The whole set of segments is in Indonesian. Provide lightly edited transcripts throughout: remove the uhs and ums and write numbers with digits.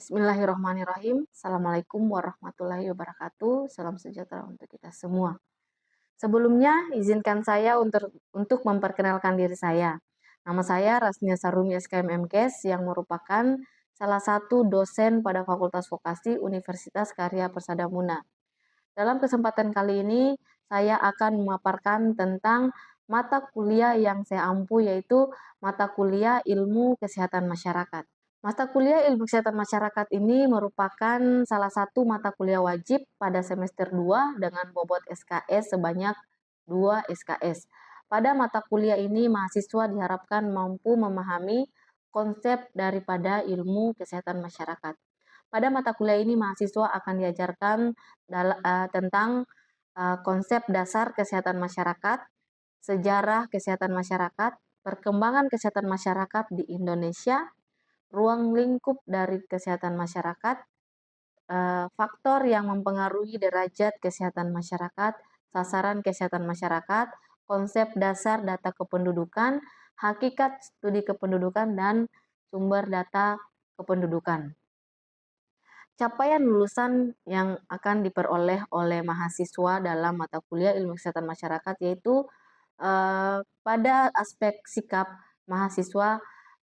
Bismillahirrahmanirrahim. Assalamualaikum warahmatullahi wabarakatuh. Salam sejahtera untuk kita semua. Sebelumnya, izinkan saya untuk memperkenalkan diri saya. Nama saya Rasnia Sarumi SKM MKes yang merupakan salah satu dosen pada Fakultas Vokasi Universitas Karya Persada Muna. Dalam kesempatan kali ini, saya akan memaparkan tentang mata kuliah yang saya ampu, yaitu mata kuliah Ilmu Kesehatan Masyarakat. Mata kuliah Ilmu Kesehatan Masyarakat ini merupakan salah satu mata kuliah wajib pada semester 2 dengan bobot SKS sebanyak 2 SKS. Pada mata kuliah ini, mahasiswa diharapkan mampu memahami konsep daripada ilmu kesehatan masyarakat. Pada mata kuliah ini, mahasiswa akan diajarkan tentang konsep dasar kesehatan masyarakat, sejarah kesehatan masyarakat, perkembangan kesehatan masyarakat di Indonesia, ruang lingkup dari kesehatan masyarakat, faktor yang mempengaruhi derajat kesehatan masyarakat, sasaran kesehatan masyarakat, konsep dasar data kependudukan, hakikat studi kependudukan, dan sumber data kependudukan. Capaian lulusan yang akan diperoleh oleh mahasiswa dalam mata kuliah Ilmu Kesehatan Masyarakat yaitu pada aspek sikap mahasiswa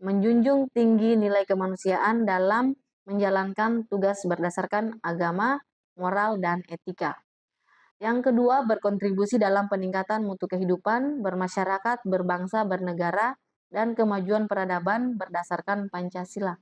menjunjung tinggi nilai kemanusiaan dalam menjalankan tugas berdasarkan agama, moral, dan etika. Yang kedua, berkontribusi dalam peningkatan mutu kehidupan, bermasyarakat, berbangsa, bernegara, dan kemajuan peradaban berdasarkan Pancasila.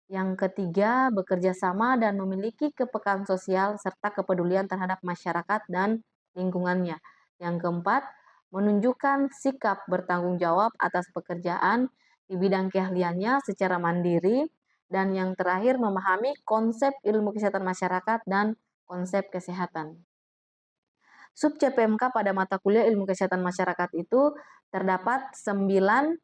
Yang ketiga, bekerja sama dan memiliki kepekaan sosial serta kepedulian terhadap masyarakat dan lingkungannya. Yang keempat, menunjukkan sikap bertanggung jawab atas pekerjaan di bidang keahliannya secara mandiri. Dan yang terakhir, memahami konsep ilmu kesehatan masyarakat dan konsep kesehatan. Sub CPMK pada mata kuliah Ilmu Kesehatan Masyarakat itu terdapat 9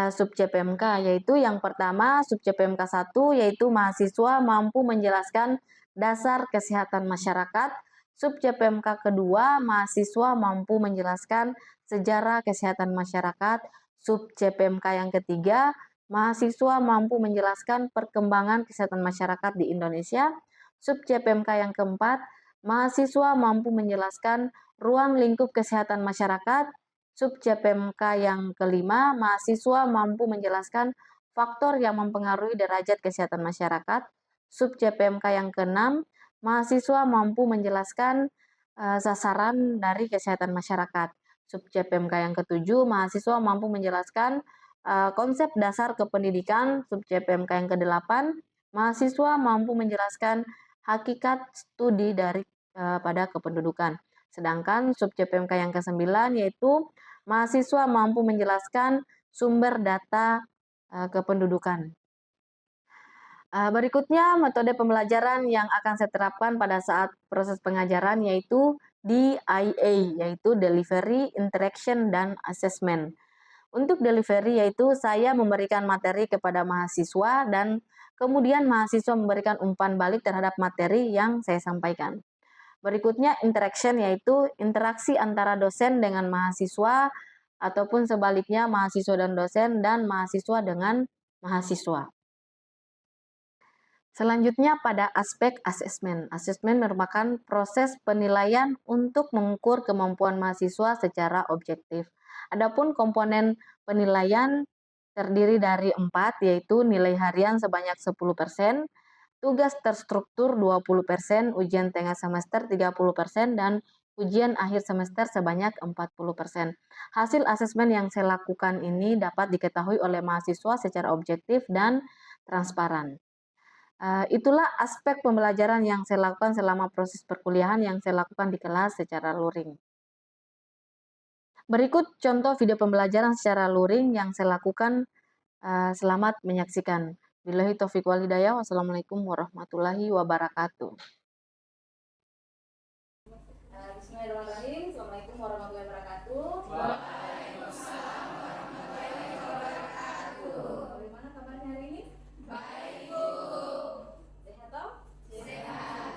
sub CPMK, yaitu yang pertama sub CPMK 1 yaitu mahasiswa mampu menjelaskan dasar kesehatan masyarakat. Sub CPMK kedua, mahasiswa mampu menjelaskan sejarah kesehatan masyarakat. Sub CPMK yang ketiga, mahasiswa mampu menjelaskan perkembangan kesehatan masyarakat di Indonesia. Sub CPMK yang keempat, mahasiswa mampu menjelaskan ruang lingkup kesehatan masyarakat. Sub CPMK yang kelima, mahasiswa mampu menjelaskan faktor yang mempengaruhi derajat kesehatan masyarakat. Sub CPMK yang keenam, mahasiswa mampu menjelaskan sasaran dari kesehatan masyarakat. Sub CPMK yang ketujuh, mahasiswa mampu menjelaskan konsep dasar kependidikan. Sub CPMK yang kedelapan, mahasiswa mampu menjelaskan hakikat studi dari pada kependudukan. Sedangkan sub CPMK yang ke-9 yaitu mahasiswa mampu menjelaskan sumber data kependudukan. Berikutnya metode pembelajaran yang akan saya terapkan pada saat proses pengajaran yaitu DIA, yaitu Delivery, Interaction, dan Assessment. Untuk delivery yaitu saya memberikan materi kepada mahasiswa dan kemudian mahasiswa memberikan umpan balik terhadap materi yang saya sampaikan. Berikutnya interaction yaitu interaksi antara dosen dengan mahasiswa ataupun sebaliknya mahasiswa dan dosen dan mahasiswa dengan mahasiswa. Selanjutnya pada aspek asesmen. Asesmen merupakan proses penilaian untuk mengukur kemampuan mahasiswa secara objektif. Adapun komponen penilaian terdiri dari 4 yaitu nilai harian sebanyak 10%, tugas terstruktur 20%, ujian tengah semester 30%, dan ujian akhir semester sebanyak 40%. Hasil asesmen yang saya lakukan ini dapat diketahui oleh mahasiswa secara objektif dan transparan. Itulah aspek pembelajaran yang saya lakukan selama proses perkuliahan yang saya lakukan di kelas secara luring. Berikut contoh video pembelajaran secara luring yang saya lakukan. Selamat menyaksikan. Billahi taufiq wal hidayah. Wassalamualaikum warahmatullahi wabarakatuh. Bismillahirrahmanirrahim. Assalamualaikum warahmatullahi wabarakatuh. Waalaikumsalam warahmatullahi wabarakatuh. Bagaimana kabarnya hari ini? Baik, Bu. Sehat toh? Sehat.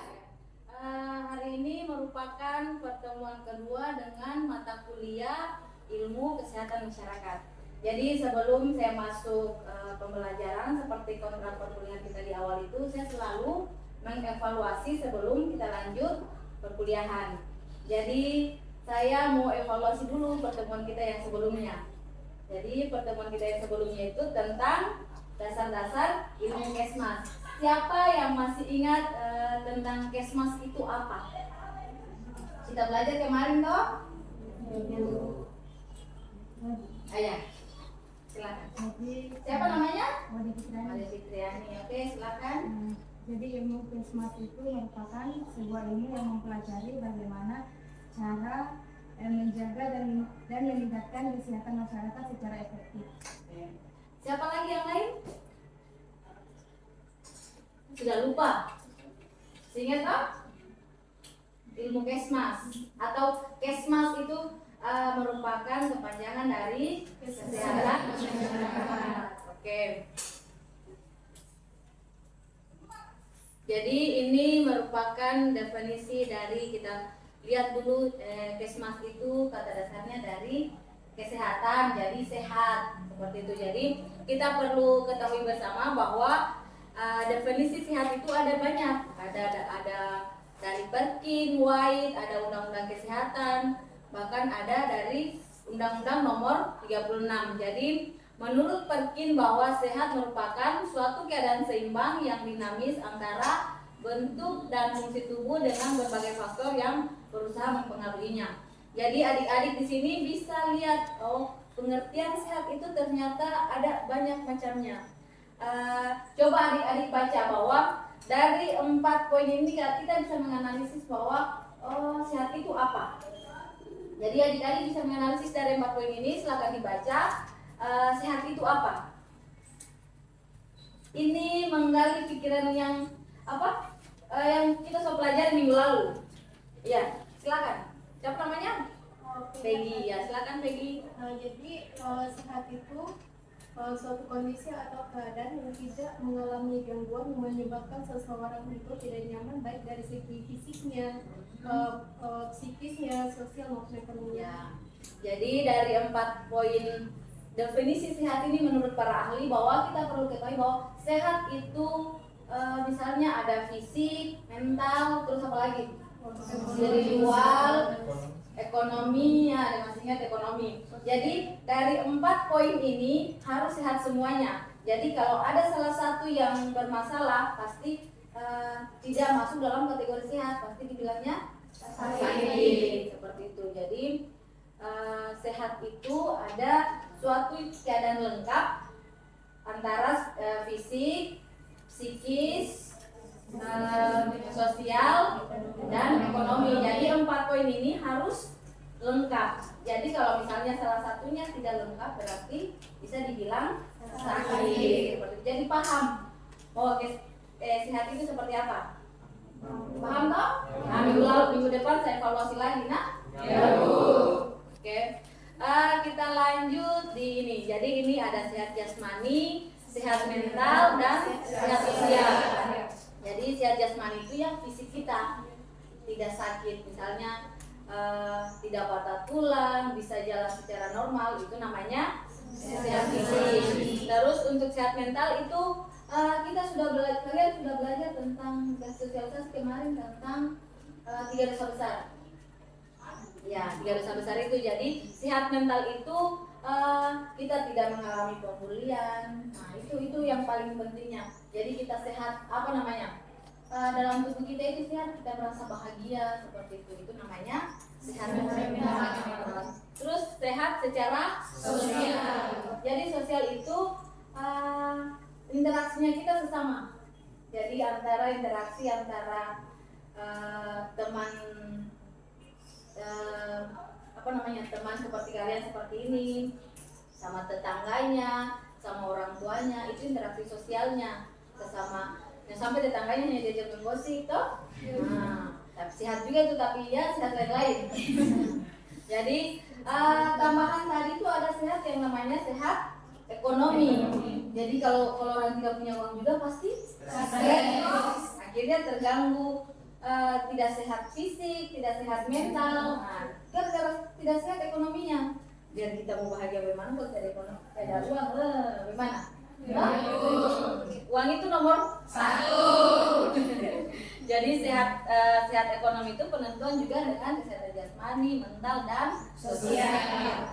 Hari ini merupakan pertemuan kedua dengan mata kuliah Ilmu Kesehatan Masyarakat. Jadi sebelum saya masuk pembelajaran seperti kontrak perkuliahan kita di awal itu, saya selalu mengevaluasi sebelum kita lanjut perkuliahan. Jadi saya mau evaluasi dulu pertemuan kita yang sebelumnya. Jadi pertemuan kita yang sebelumnya itu tentang dasar-dasar ilmu Kesmas. Siapa yang masih ingat tentang Kesmas itu apa? Kita belajar kemarin toh? Ayah, silakan. Siapa namanya? Made Fitriani. Oke, silakan. Jadi ilmu Kesmas itu merupakan sebuah ilmu yang mempelajari bagaimana cara menjaga dan meningkatkan kesehatan masyarakat secara efektif. Oke. Siapa lagi yang lain? Sudah lupa? Ingat toh? Ilmu Kesmas atau Kesmas itu merupakan kepanjangan dari kesehatan masyarakat. Oke. Jadi ini merupakan definisi dari, kita lihat dulu, Kesmas itu kata dasarnya dari kesehatan, jadi sehat seperti itu. Jadi kita perlu ketahui bersama bahwa definisi sehat itu ada banyak. Ada dari Perkin, White, ada undang-undang kesehatan, bahkan ada dari Undang-Undang Nomor 36. Jadi menurut Perkin bahwa sehat merupakan suatu keadaan seimbang yang dinamis antara bentuk dan fungsi tubuh dengan berbagai faktor yang berusaha mempengaruhinya. Jadi adik-adik di sini bisa lihat, oh, pengertian sehat itu ternyata ada banyak macamnya. Coba adik-adik baca bahwa dari 4 poin ini kita bisa menganalisis bahwa sehat itu apa. Jadi adik-adik bisa menganalisis dari 4 poin ini, silakan dibaca. Sehat itu apa? Ini menggali pikiran yang apa? Yang kita sudah pelajari minggu lalu. Ya, silakan. Siapa namanya? Peggy. Ya, silakan Peggy. Jadi sehat itu suatu kondisi atau keadaan yang tidak mengalami gangguan yang menyebabkan seseorang itu tidak nyaman, baik dari segi fisiknya, psikisnya, sosial maupun ekonomi. Ya. Jadi dari 4 poin definisi sehat ini menurut para ahli bahwa kita perlu ketahui bahwa sehat itu misalnya ada fisik, mental, terus apa lagi? Spiritual, ekonomi, ya ada masih ingat ekonomi. Jadi dari 4 poin ini harus sehat semuanya. Jadi kalau ada salah satu yang bermasalah pasti tidak masuk dalam kategori sehat, pasti dibilangnya sakit seperti itu. Jadi sehat itu ada suatu keadaan lengkap antara fisik, psikis, sosial, dan ekonomi. Jadi 4 poin ini harus lengkap. Jadi kalau misalnya salah satunya tidak lengkap berarti bisa dibilang sakit. Jadi paham bahwa sehat itu seperti apa? Paham toh? Nah, minggu depan saya evaluasi lagi, nah? Ya, Bu. Oke. Kita lanjut di ini. Jadi ini ada sehat jasmani, sehat mental, dan sehat sosial. Jadi sehat jasmani itu yang fisik kita tidak sakit, misalnya tidak patah tulang, bisa jalan secara normal, itu namanya sehat fisik. Terus untuk sehat mental itu kita kalian sudah belajar tentang sosialisasi kemarin tentang 3 dosa besar. Ya, 3 dosa besar itu. Jadi sehat mental itu kita tidak mengalami pembulian. Nah, itu yang paling pentingnya. Jadi kita sehat, apa namanya? Dalam tubuh kita itu sehat, kita merasa bahagia seperti itu namanya sehat mental. Terus sehat secara sosial. Jadi sosial itu interaksinya kita sesama. Jadi interaksi antara teman teman seperti kalian seperti ini, sama tetangganya, sama orang tuanya, itu interaksi sosialnya sesama. Sampai tetangganya hanya diajak menggosip toh. Nah, sehat juga itu, tapi ya sehat lain-lain. Jadi tambahan tadi itu ada sehat yang namanya sehat ekonomi. Jadi kalau orang tidak punya uang juga pasti stres, akhirnya terganggu, tidak sehat fisik, tidak sehat mental. Nah, gara-gara tidak sehat ekonominya. Biar kita mau bahagia bagaimana kalau tidak ada ekonomi, tidak ada uang, bagaimana? Uang itu nomor 1. Jadi sehat ekonomi itu penentuan juga dengan kesehatan jasmani, mental, dan sosial.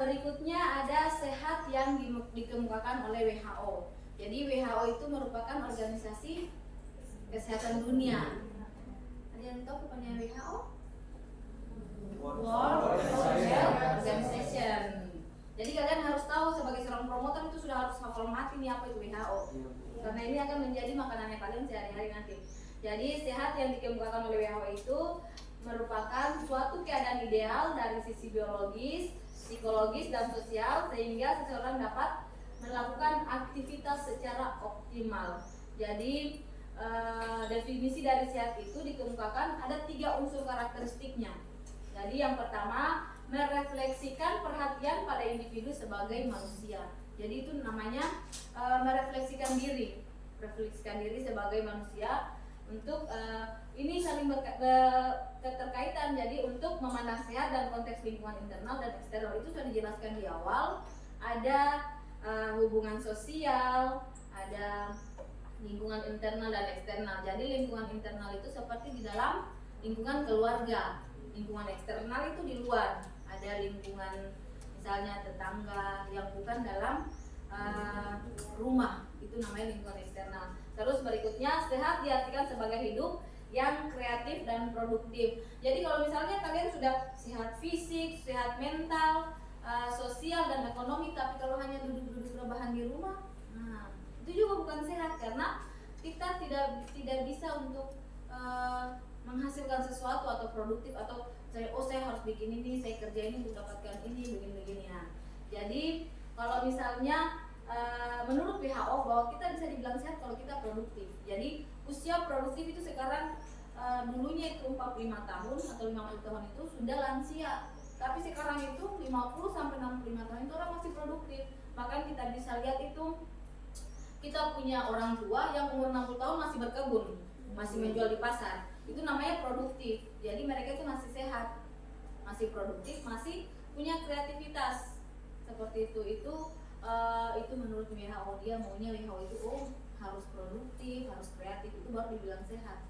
Berikutnya ada sehat yang dikemukakan oleh WHO. Jadi WHO itu merupakan organisasi kesehatan dunia. Ada yang tahu kepanjangan WHO? World Health Organization. Jadi kalian harus tahu sebagai seorang promotor itu sudah harus hafal mati nih apa itu WHO. Karena ini akan menjadi makanannya kalian sehari-hari nanti. Jadi sehat yang dikemukakan oleh WHO itu merupakan suatu keadaan ideal dari sisi biologis, psikologis, dan sosial sehingga seseorang dapat melakukan aktivitas secara optimal. Jadi definisi dari sehat itu dikemukakan ada 3 unsur karakteristiknya. Jadi yang pertama, merefleksikan perhatian pada individu sebagai manusia. Jadi itu namanya merefleksikan diri sebagai manusia untuk ini saling keterkaitan. Jadi untuk memandang sehat dan konteks lingkungan internal dan eksternal itu sudah dijelaskan di awal. Ada hubungan sosial, ada lingkungan internal dan eksternal. Jadi lingkungan internal itu seperti di dalam lingkungan keluarga, lingkungan eksternal itu di luar. Ada lingkungan misalnya tetangga yang bukan dalam rumah, itu namanya lingkungan eksternal. Terus berikutnya, sehat diartikan sebagai hidup yang kreatif dan produktif. Jadi kalau misalnya kalian sudah sehat fisik, sehat mental, sosial dan ekonomi, tapi kalau hanya duduk-duduk rebahan di rumah, nah itu juga bukan sehat karena kita tidak bisa untuk menghasilkan sesuatu atau produktif atau saya harus bikin ini, saya kerja ini untuk dapatkan ini, begini-begini ya. Jadi kalau misalnya menurut WHO bahwa kita bisa dibilang sehat kalau kita produktif. Jadi usia produktif itu sekarang dulunya itu 45 tahun atau 50 tahun itu sudah lansia. Tapi sekarang itu 50 sampai 65 tahun itu orang masih produktif. Bahkan kita bisa lihat itu kita punya orang tua yang umur 60 tahun masih berkebun, masih menjual di pasar. Itu namanya produktif. Jadi mereka itu masih sehat, masih produktif, masih punya kreativitas. Seperti itu menurut WHO. Dia maunya WHO itu harus produktif, harus kreatif, itu baru dibilang sehat.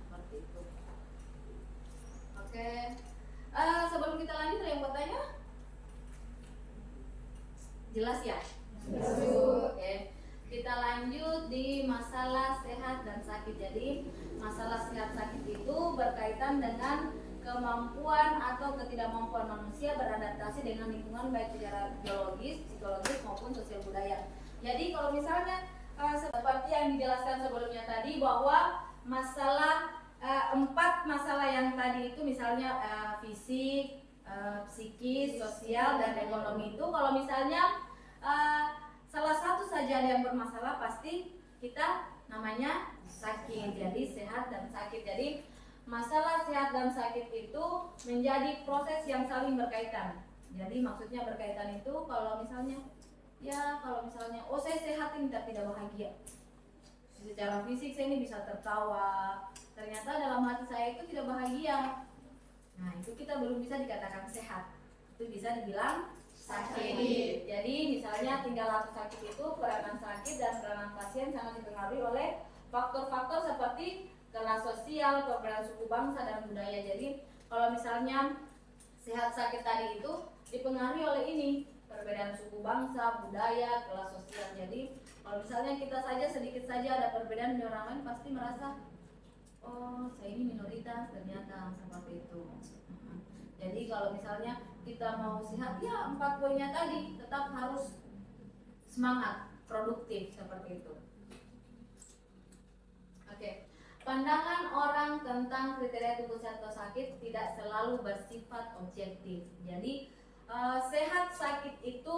Seperti itu. Oke. Sebelum kita lanjut ada yang mau tanya? Jelas ya? Oke. Kita lanjut di masalah sehat dan sakit. Jadi masalah sehat sakit itu berkaitan dengan kemampuan atau ketidakmampuan manusia beradaptasi dengan lingkungan baik secara biologis, psikologis maupun sosial budaya. Jadi kalau misalnya seperti yang dijelaskan sebelumnya tadi bahwa masalah 4 masalah yang tadi itu misalnya fisik, psikis, sosial dan ekonomi itu kalau misalnya salah satu saja ada yang bermasalah pasti kita namanya sakit. Jadi sehat dan sakit. Jadi masalah sehat dan sakit itu menjadi proses yang saling berkaitan. Jadi maksudnya berkaitan itu kalau misalnya saya sehat ini tidak bahagia. Secara fisik saya ini bisa tertawa, ternyata dalam hati saya itu tidak bahagia. Nah, itu kita belum bisa dikatakan sehat. Itu bisa dibilang sakit. Jadi misalnya tinggal laku sakit itu peranan sakit dan peranan pasien sangat dipengaruhi oleh faktor-faktor seperti kelas sosial, perbedaan suku bangsa dan budaya. Jadi kalau misalnya sehat sakit tadi itu dipengaruhi oleh ini, perbedaan suku bangsa, budaya, kelas sosial. Jadi kalau misalnya kita saja sedikit saja ada perbedaan dengan orang lain pasti merasa saya ini minoritas, ternyata seperti itu. Jadi kalau misalnya kita mau sehat, ya 4 poinnya tadi tetap harus semangat, produktif seperti itu. Oke. Pandangan orang tentang kriteria tubuh sehat atau sakit tidak selalu bersifat objektif. Jadi sehat sakit itu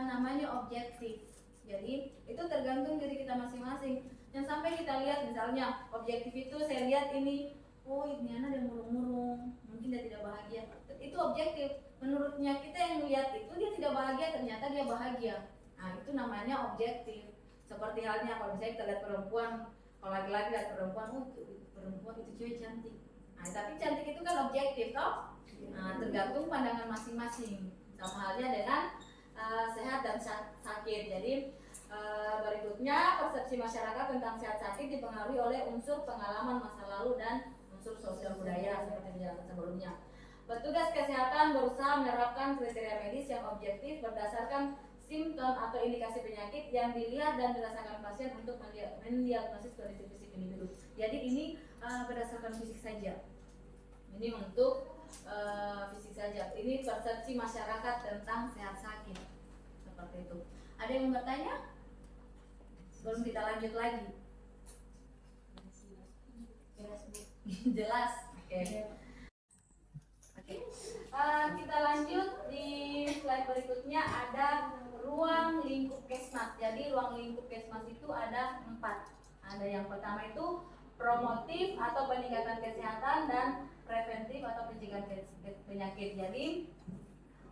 namanya objektif. Jadi itu tergantung diri kita masing-masing. Yang sampai kita lihat misalnya objektif itu saya lihat ini anak dia murung-murung, mungkin dia tidak bahagia. Itu objektif. Menurutnya kita yang melihat itu dia tidak bahagia, ternyata dia bahagia. Nah itu namanya objektif. Seperti halnya kalau misalnya kita lihat perempuan, kalau laki-laki lihat perempuan itu cewek cantik. Nah tapi cantik itu kan objektif toh. Nah tergantung pandangan masing-masing. Sama halnya dengan sehat dan sakit. Jadi berikutnya persepsi masyarakat tentang sehat sakit dipengaruhi oleh unsur pengalaman masa lalu dan unsur sosial budaya seperti penjelasan sebelumnya. Petugas kesehatan berusaha menerapkan kriteria medis yang objektif berdasarkan simptom atau indikasi penyakit yang dilihat dan dirasakan pasien untuk mendiagnosis kondisi fisik individu. Jadi ini berdasarkan fisik saja. Ini untuk fisik saja. Ini persepsi masyarakat tentang sehat sakit. Seperti itu. Ada yang mau bertanya? Sebelum kita lanjut lagi. Jelas. Oke. Kita lanjut di slide berikutnya. Ada ruang lingkup Kesmas. Jadi ruang lingkup Kesmas itu ada 4. Ada yang pertama itu promotif atau peningkatan kesehatan dan preventif atau pencegahan penyakit. Jadi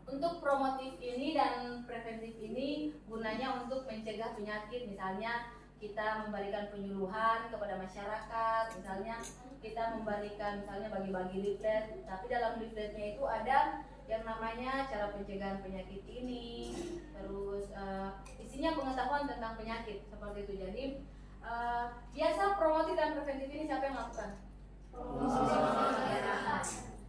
untuk promotif ini dan preventif ini gunanya untuk mencegah penyakit. Misalnya kita memberikan penyuluhan kepada masyarakat, misalnya kita memberikan bagi-bagi leaflet, tapi dalam leafletnya itu ada yang namanya cara pencegahan penyakit ini, terus isinya pengetahuan tentang penyakit seperti itu. Jadi biasa promotif dan preventif ini siapa yang lakukan?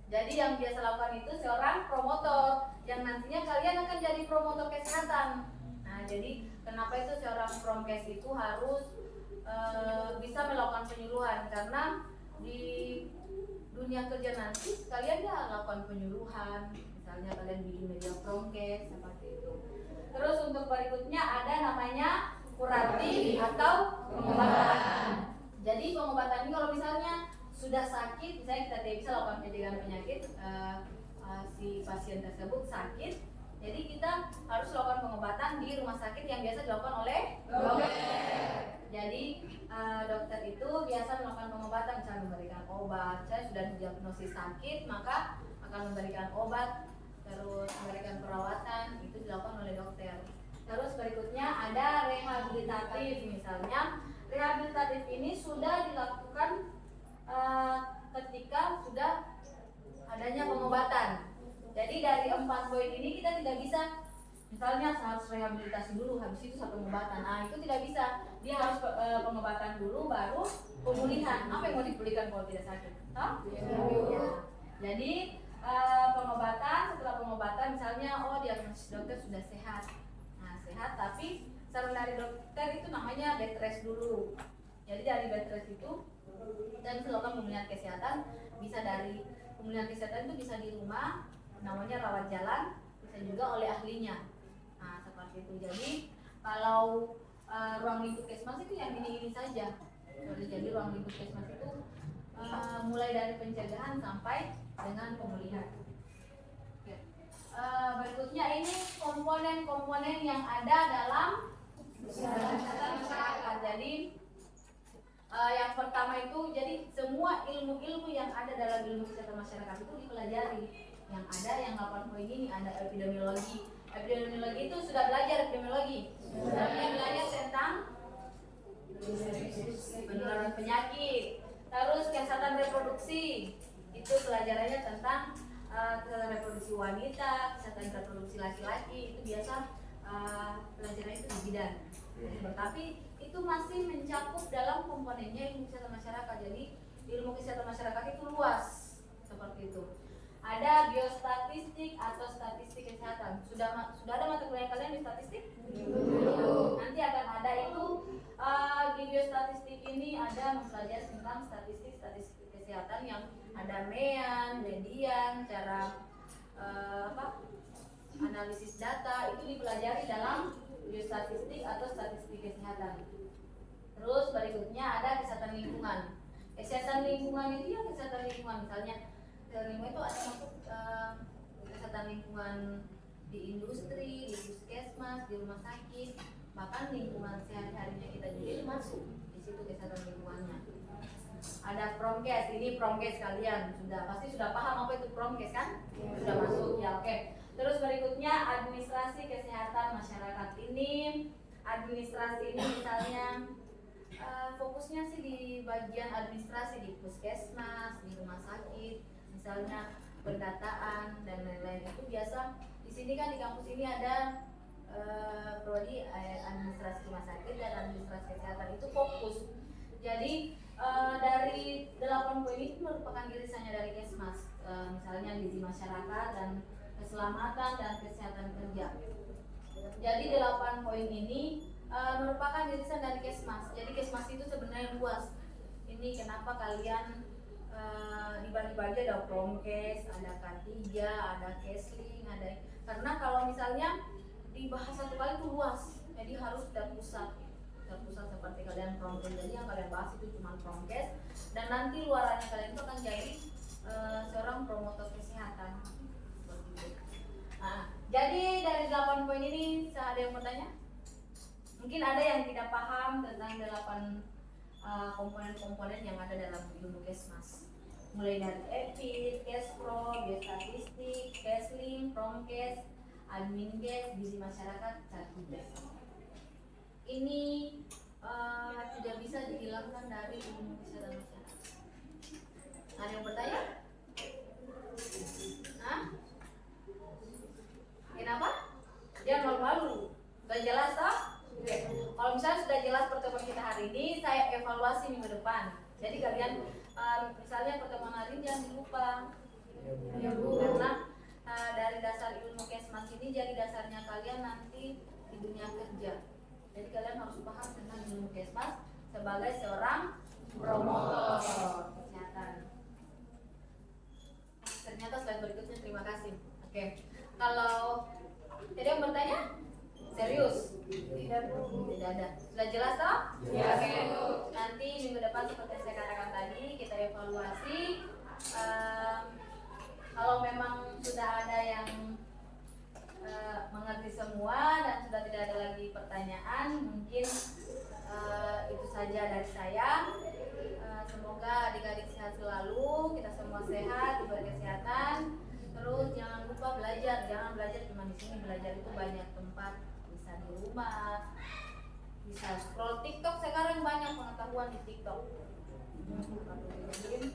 Jadi yang biasa lakukan itu seorang promotor yang nantinya kalian akan jadi promotor kesehatan. Nah, jadi kenapa itu seorang promkes itu harus bisa melakukan penyuluhan, karena di dunia kerja nanti kalian ya lakukan penyuluhan, misalnya kalian bikin media promkes seperti itu. Terus untuk berikutnya ada namanya kuratif atau pengobatan. Jadi pengobatan ini kalau misalnya sudah sakit, misalnya kita tidak bisa lakukan pencegahan penyakit, si pasien tersebut sakit, jadi kita harus lakukan pengobatan di rumah sakit yang biasa dilakukan oleh dokter. Jadi dokter itu biasa melakukan pengobatan, misalnya memberikan obat. Saya sudah didiagnosis sakit, maka akan memberikan obat, terus memberikan perawatan, itu dilakukan oleh dokter. Terus berikutnya ada rehabilitatif. Misalnya rehabilitatif ini sudah dilakukan ketika sudah adanya pengobatan. Jadi dari 4 poin ini kita tidak bisa misalnya harus rehabilitasi dulu habis itu sampai pengobatan. Nah, itu tidak bisa. Dia harus pengobatan dulu baru pemulihan. Apa yang mau dipulihkan kalau tidak sakit? Ya. Jadi pengobatan, setelah pengobatan misalnya diagnosis dokter sudah sehat. Nah, sehat tapi saran dari dokter itu namanya bed rest dulu. Jadi dari bed rest itu kita bisa lakukan pemulihan kesehatan, bisa dari pemulihan kesehatan itu bisa di rumah, namanya rawat jalan, bisa juga oleh ahlinya. Nah, seperti itu. Jadi kalau ruang lingkup Kesmas itu yang ini saja. Jadi ruang lingkup Kesmas itu mulai dari pencegahan sampai dengan pemulihan. Oke. Berikutnya ini komponen-komponen yang ada dalam kesehatan masyarakat. Jadi yang pertama itu, jadi semua ilmu-ilmu yang ada dalam ilmu kesehatan masyarakat itu dipelajari. Yang ada yang 8 poin ini ada epidemiologi. Epidemiologi itu sudah belajar epidemiologi. Sudah belajar tentang penularan penyakit. Terus kesehatan reproduksi itu pelajarannya tentang kesehatan reproduksi wanita, kesehatan reproduksi laki-laki. Itu biasa pelajarannya itu di bidan. Tapi itu masih mencakup dalam komponennya ilmu kesehatan masyarakat. Jadi ilmu kesehatan masyarakat itu luas seperti itu. Ada biostatistik atau statistik kesehatan. Sudah ada mata kuliah kalian di statistik? Nanti akan ada itu di biostatistik ini ada mempelajari tentang statistik kesehatan yang ada mean, median, cara analisis data itu dipelajari dalam biostatistik atau statistik kesehatan. Terus berikutnya ada kesehatan lingkungan. Kesehatan lingkungan itu ya kesehatan lingkungan, misalnya kesehatan lingkungan itu ada masuk kesehatan lingkungan di industri, di puskesmas, di rumah sakit, bahkan lingkungan sehari-harinya kita juga itu masuk di situ kesehatan lingkungannya. Ada promkes, ini promkes kalian pasti sudah paham apa itu promkes kan? Sudah masuk ya, oke. Terus berikutnya administrasi kesehatan masyarakat ini. Administrasi ini misalnya fokusnya sih di bagian administrasi di puskesmas, di rumah sakit, misalnya pendataan dan lain-lain. Itu biasa di sini kan di kampus ini ada prodi administrasi rumah sakit dan administrasi kesehatan itu fokus. Jadi dari 8 poin itu merupakan irisannya dari Kesmas, misalnya gizi masyarakat dan keselamatan dan kesehatan kerja. Jadi 8 poin ini merupakan irisan dari Kesmas. Jadi Kesmas itu sebenarnya luas. Ini kenapa kalian dibagi-bagi, ada promkes, ada K3, ada kesling, ada, karena kalau misalnya dibahas satu kali itu luas, jadi harus terpusat seperti kalian promkes. Jadi yang kalian bahas itu cuma promkes, dan nanti luarannya kalian itu akan jadi seorang promotor kesehatan seperti itu. Nah, jadi dari 8 poin ini ada yang mau tanya? Mungkin ada yang tidak paham tentang 8 komponen-komponen yang ada dalam ilmu Kesmas, mulai dari EPID, Kespro, Biostatistik, Kesling, Promkes, Adminkes, gizi masyarakat, Cakubes. Ini tidak bisa dihilangkan dari ilmu kesehatan masyarakat. Ada yang bertanya? Hah? Kenapa? Jangan malu-malu. Sudah jelas toh? Oke. Kalau misalnya sudah jelas pertemuan kita hari ini, saya evaluasi minggu depan. Jadi kalian misalnya pertemuan hari ini jangan lupa. Ya Bu, karena dari dasar ilmu Kesmas ini jadi dasarnya kalian nanti di dunia kerja. Jadi kalian harus paham tentang ilmu Kesmas sebagai seorang promotor kesehatan. Ternyata slide berikutnya, terima kasih. Oke. Kalau jadi yang bertanya? Serius? Tidak ada. Sudah jelas toh? Ya. Oke. Nanti minggu depan seperti yang saya katakan tadi, kita evaluasi. Kalau memang sudah ada yang mengerti semua dan sudah tidak ada lagi pertanyaan, mungkin itu saja dari saya. Semoga adik-adik sehat selalu, kita semua sehat, diberi kesehatan. Terus jangan lupa belajar, jangan belajar cuma di sini, belajar itu banyak tempat, bisa di rumah, bisa scroll TikTok, sekarang banyak pengetahuan di TikTok. Jadi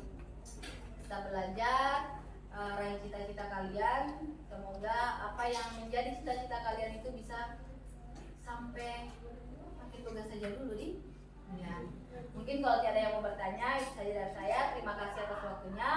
kita belajar, raih cita-cita kalian. Semoga apa yang menjadi cita-cita kalian itu bisa sampai pakai tugas saja dulu di. Ya. Mungkin kalau tiada yang mau bertanya, itu saja dari saya. Terima kasih atas waktunya.